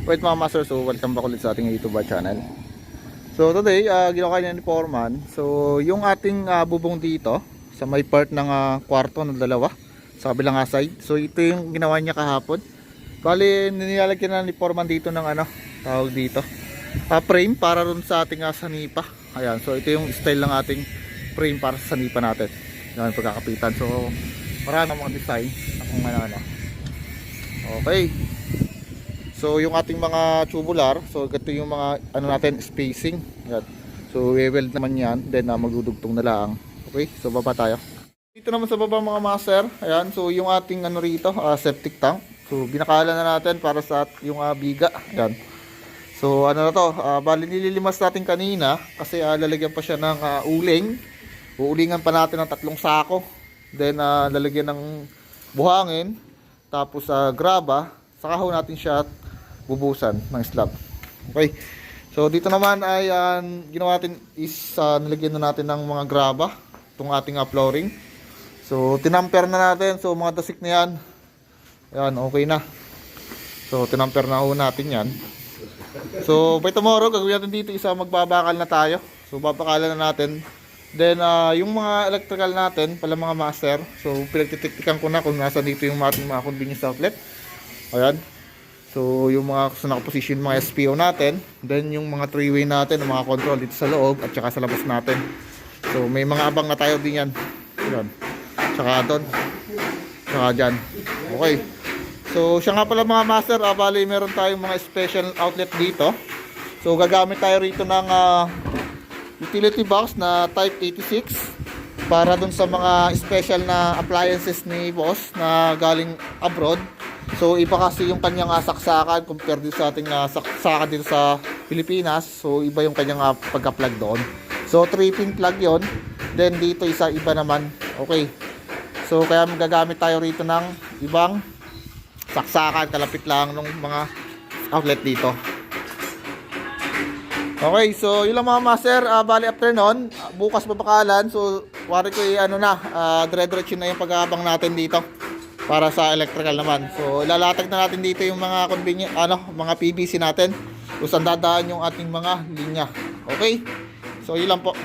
Wait mga master, so welcome back ulit sa ating YouTube channel. So today, ginawa ni Foreman. So yung ating bubong dito sa may part ng kwarto ng dalawa sa kabilang side. So ito yung ginawa niya kahapon. Bali, nilalagyan na ni Foreman dito ng tawag dito, frame para ron sa ating sanipa. Ayan, so ito yung style ng ating frame para sa sanipa natin. Yan, pagkakapitan. So marami mga design na kung ano. Okay. So yung ating mga tubular, so ito yung mga natin spacing. Yan. So we-weld naman yan, then magdudugtong na lang. Okay, so baba tayo. Dito naman sa baba mga master, ayan, so yung ating rito, septic tank. So binakala na natin para sa yung biga. Ayan. So na to, bali nililimas natin kanina kasi lalagyan pa siya ng uling. Uulingan pa natin ng 3 sako. Then lalagyan ng buhangin, tapos graba, saka ho natin siya bubusan ng slab. Okay. So dito naman ay ginawa natin is nilagyan na natin ng mga graba itong ating flooring. So tinamper na natin. So mga dasik na yan. Yan, okay na. So tinamper na ho natin yan. So by tomorrow gagawin natin dito magbabakal na tayo. So babakalan na natin. Then yung mga electrical natin pala mga master. So pinagtitiktikan ko na kung nasa dito yung ating mga convenience outlet. Ayan. So yung mga nakaposition mga SPO natin, then yung mga 3-way natin, yung mga control dito sa loob at saka sa labas natin. So may mga abang na tayo din yan. Yan. Saka doon. Saka dyan. Okay. So siya nga pala mga master, bali meron tayong mga special outlet dito. So gagamit tayo rito ng utility box na type 86 para doon sa mga special na appliances ni boss na galing abroad. So iba kasi yung kanyang saksakan compared dito sa ating saksakan dito sa Pilipinas. So iba yung kanyang pagka-plug doon. So 3-pin plug yon. Then dito iba naman. Okay. So kaya magagamit tayo rito ng ibang saksakan kalapit lang ng mga outlet dito. Okay, so yun lang mga master. Bali after nun, bukas babakalan. So wari ko dire-diretso na yung pag-aabang natin dito para sa electrical naman. So ilalatag na natin dito yung mga mga PVC natin kung saan dadaan yung ating mga linya. Okay? So yun lang po.